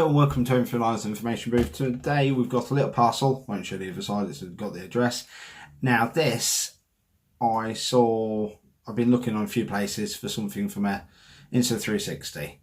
Hello and welcome to Everything Lies Information Booth. Today we've got a little parcel, won't show the other side, it's got the address. Now this, I've been looking on a few places for something from a insta360.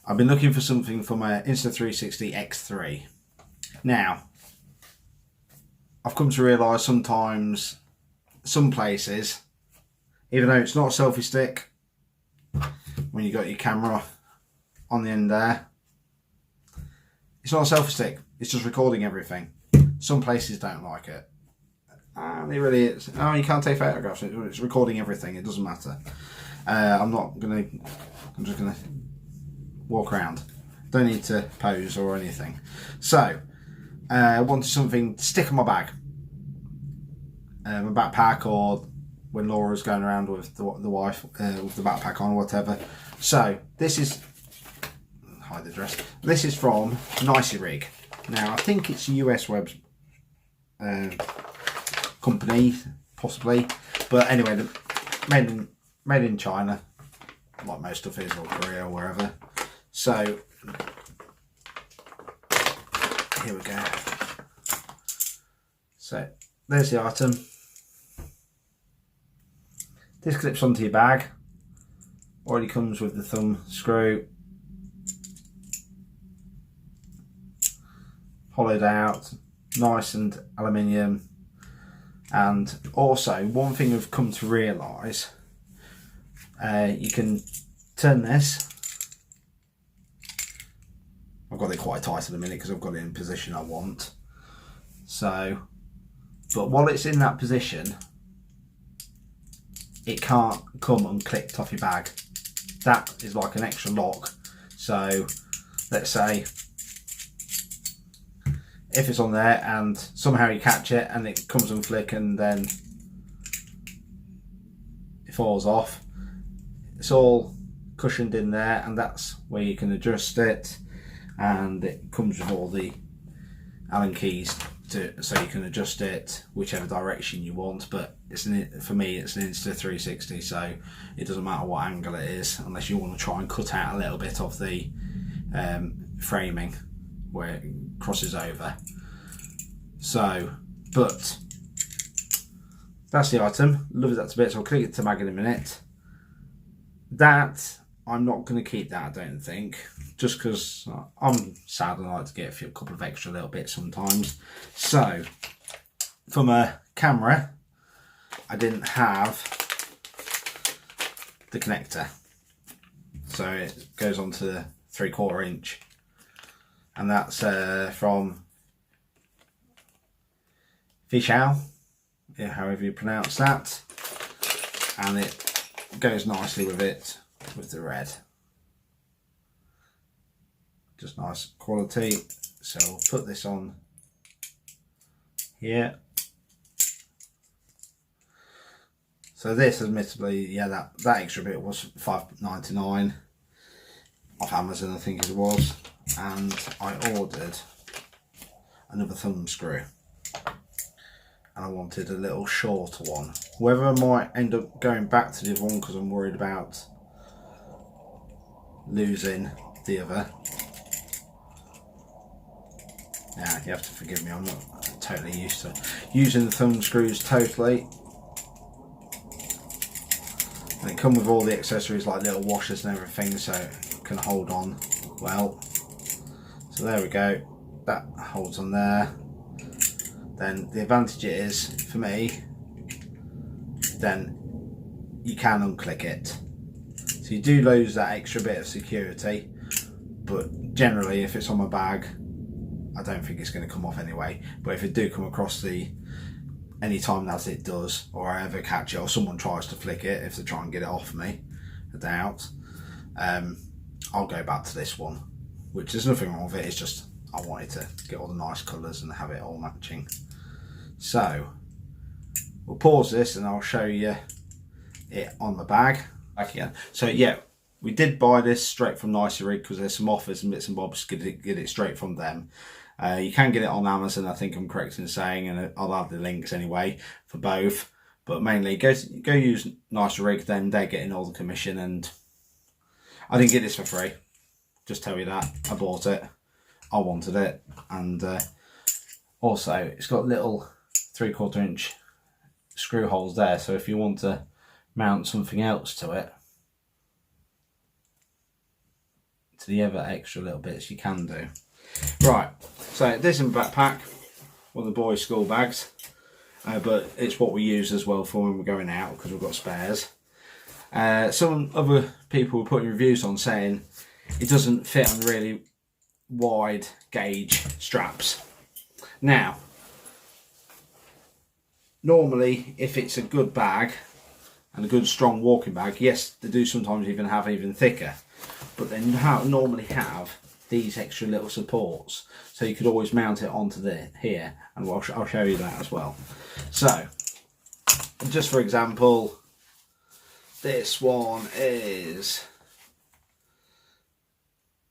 I've been looking for something from a insta360 X3. Now, I've come to realise sometimes, some places, even though it's not a selfie stick, when you got your camera on the end there, it's not a selfie stick, it's just recording everything. Some places don't like it. And it really is. Oh, you can't take photographs, it's recording everything, it doesn't matter. I'm just gonna walk around. Don't need to pose or anything. So, I wanted something to stick on my bag. My backpack, or when Laura's going around with the wife with the backpack on or whatever. So this is, hide the address, this is from Niceyrig. Now I think it's a US web company, possibly, but anyway, made in China, like most stuff is, or Korea or wherever. So here we go. So there's the item. This clips onto your bag, already comes with the thumb screw, hollowed out, nice and aluminium. And also, one thing I've come to realise, you can turn this. I've got it quite tight at the minute because I've got it in position I want. So, but while it's in that position, it can't come unclipped off your bag. That is like an extra lock. So let's say if it's on there and somehow you catch it and it comes unflick and then it falls off, it's all cushioned in there, and that's where you can adjust it, and it comes with all the Allen keys so you can adjust it whichever direction you want. But for me it's an insta360, so it doesn't matter what angle it is, unless you want to try and cut out a little bit of the framing where it crosses over. So, but that's the item. Love that to bits. I'll click it to mag in a minute. That, I'm not going to keep that, I don't think, just because I'm sad and I like to get a couple of extra little bits sometimes. So, from a camera, I didn't have the connector, so it goes on to the 3/4 inch, and that's from Fishao, however you pronounce that, and it goes nicely with it, with the red. Just nice quality. So we'll put this on here. So this, admittedly, yeah, that extra bit was $5.99 off Amazon, I think it was, and I ordered another thumb screw, and I wanted a little shorter one. Whether I might end up going back to the other one because I'm worried about losing the other. Now you have to forgive me, I'm not totally used to using the thumb screws totally. And it comes with all the accessories like little washers and everything, so it can hold on well. So there we go, that holds on there. Then the advantage is, for me, then you can unclick it. So you do lose that extra bit of security, but generally if it's on my bag, I don't think it's going to come off anyway. But if it do come across any time that it does, or I ever catch it, or someone tries to flick it, if they try and get it off me, I doubt, I'll go back to this one, which there's nothing wrong with it, it's just I wanted to get all the nice colours and have it all matching. So we'll pause this and I'll show you it on the bag back again. So yeah, we did buy this straight from Niceyrig because there's some offers and bits and bobs to get it straight from them. You can get it on Amazon, I think I'm correct in saying, and I'll add the links anyway for both. But mainly go use Niceyrig, then they're getting all the commission, and I didn't get this for free, just tell you that. I bought it, I wanted it, and also it's got little 3/4 inch screw holes there, so if you want to mount something else to it, to the other extra little bits, you can do. Right, so this in the backpack, one of the boys' school bags, but it's what we use as well for when we're going out because we've got spares. Some other people were putting reviews on saying it doesn't fit on really wide gauge straps. Now, normally if it's a good bag and a good strong walking bag, yes, they do sometimes even have even thicker, but then you normally have these extra little supports, so you could always mount it onto here, and I'll show you that as well. So just for example, this one is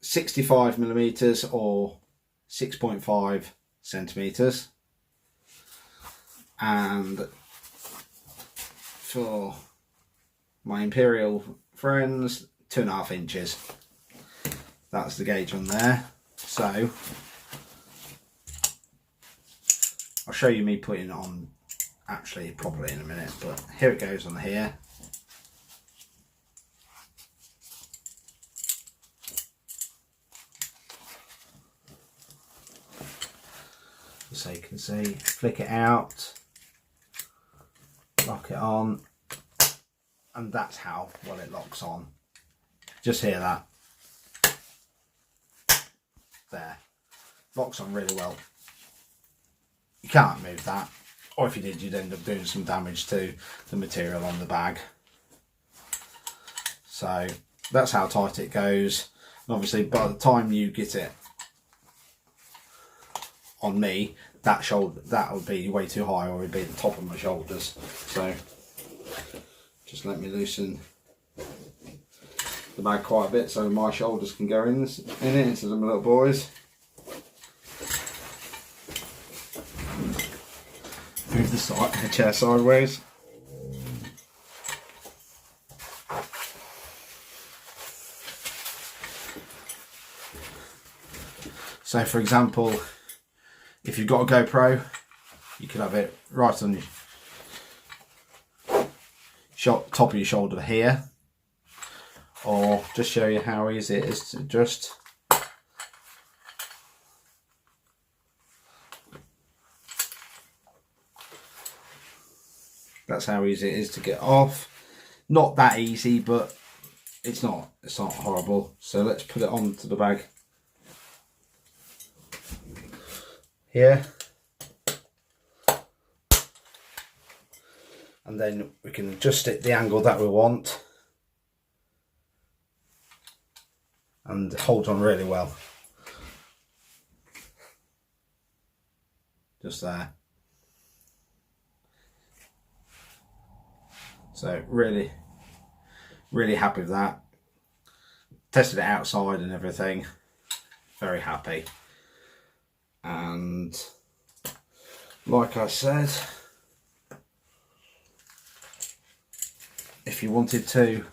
65mm or 6.5 centimeters, and for my Imperial friends, 2.5 inches. That's the gauge on there. So I'll show you me putting it on actually properly in a minute, but here it goes on here. So you can see, flick it out, lock it on, and that's how well it locks on. Just hear that. There. Locks on really well. You can't move that, or if you did, you'd end up doing some damage to the material on the bag. So that's how tight it goes. And obviously by the time you get it on me, that would be way too high, or it'd be at the top of my shoulders. So just let me loosen the bag quite a bit so my shoulders can go in it instead of my little boys. Move the chair sideways. So for example, if you've got a GoPro, you could have it right on your top of your shoulder here, or just show you how easy it is to adjust. That's how easy it is to get off. Not that easy, but it's not horrible. So let's put it onto the bag here, and then we can adjust it the angle that we want, and holds on really well. Just there. So really happy with that. Tested it outside and everything. Very happy. And like I said, if you wanted to, you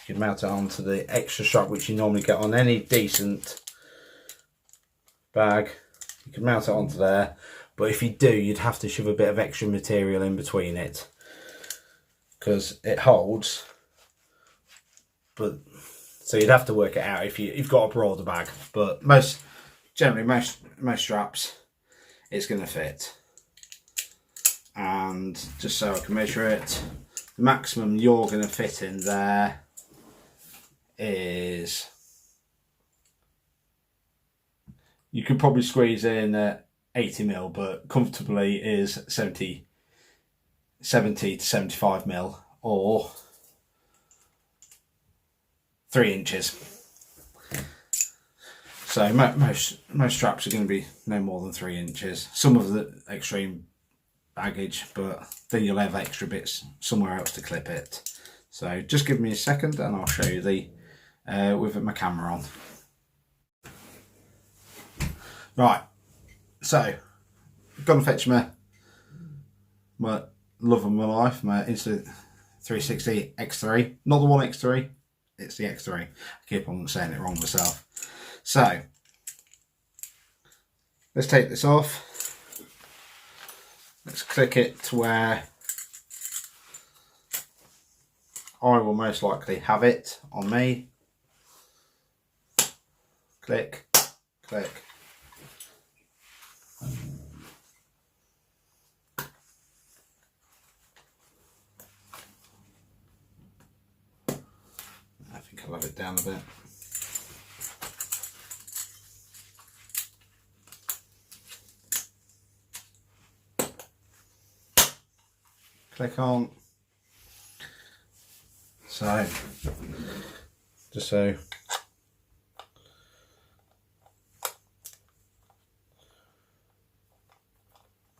could mount it onto the extra strap which you normally get on any decent bag. You can mount it onto there, but if you do, you'd have to shove a bit of extra material in between it, because it holds, but so you'd have to work it out if you've got a broader bag, but generally most straps it's going to fit. And just so I can measure it, the maximum you're going to fit in there is, you could probably squeeze in 80mm, but comfortably is 70 to 75mm, or 3 inches. So most straps are going to be no more than 3 inches. Some of the extreme baggage, but then you'll have extra bits somewhere else to clip it. So just give me a second and I'll show you the with my camera on. Right, so gone to fetch my love of my life, my Insta360 X3, not the One X3, it's the X3. I keep on saying it wrong myself. So let's take this off. Let's click it to where I will most likely have it on me. Click, click. I think I'll have it down a bit. Click on. So, just so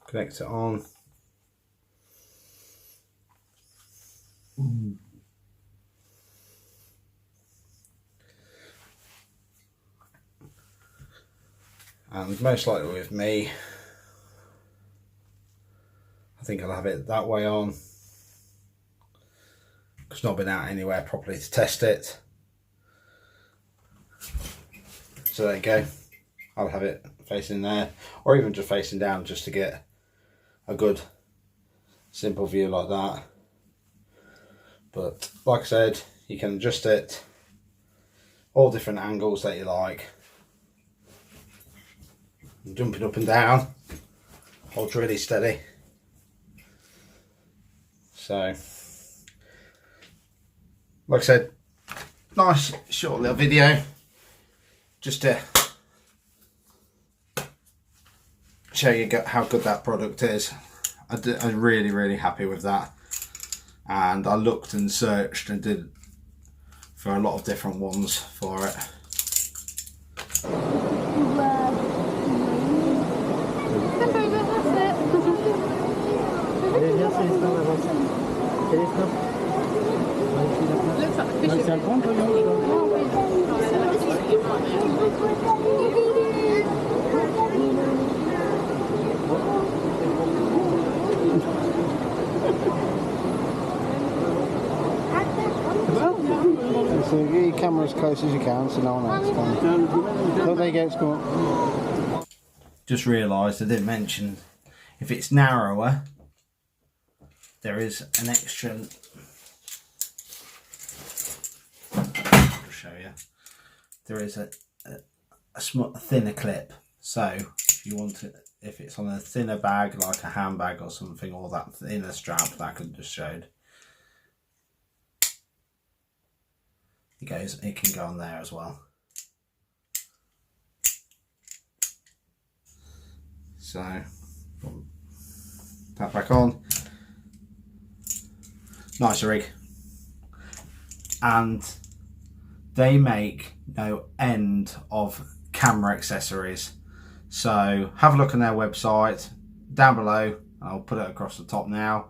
connect it on. And most likely with me, I think I'll have it that way on. It's not been out anywhere properly to test it. So there you go. I'll have it facing there, or even just facing down, just to get a good simple view like that. But like I said, you can adjust it all different angles that you like. Jumping up and down, holds really steady. So like I said, nice short little video just to show you how good that product is. I'm really happy with that, and I looked and searched and did for a lot of different ones for it. So get your camera as close as you can so no one else can. Look, there you go, it's gone. Just realised I didn't mention, if it's narrower, there is an extra, I'll show you, there is a thinner clip. So if you want it, if it's on a thinner bag like a handbag or something, or that thinner strap that I could just showed, it can go on there as well. So that back on. Niceyrig, and they make no end of camera accessories. So have a look on their website down below. I'll put it across the top now.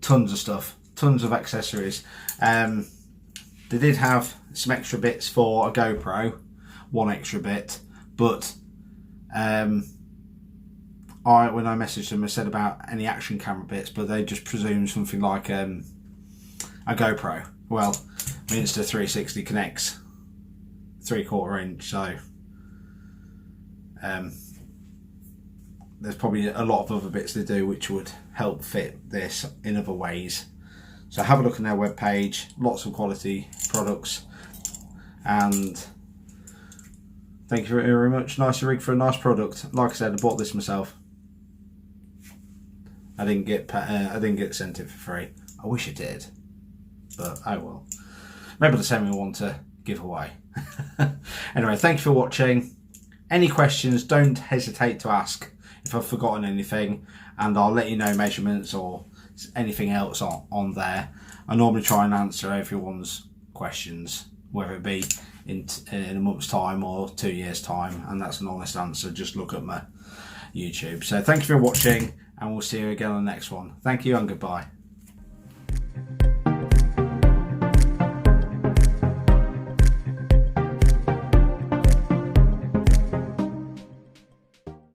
Tons of stuff, tons of accessories. They did have some extra bits for a GoPro, one extra bit, but when I messaged them, I said about any action camera bits, but they just presumed something like a GoPro. Well, my insta360 connects 3/4 inch, so there's probably a lot of other bits they do which would help fit this in other ways. So have a look on their webpage, lots of quality products, and thank you very much, Niceyrig, for a nice product. Like I said, I bought this myself. I didn't get sent it for free. I wish I did, but oh well. Maybe they'll send me one to give away. Anyway, thank you for watching. Any questions, don't hesitate to ask if I've forgotten anything, and I'll let you know measurements or anything else on there. I normally try and answer everyone's questions, whether it be in a month's time or 2 years time, and that's an honest answer. Just look at my YouTube. So thank you for watching, and we'll see you again on the next one. Thank you and goodbye.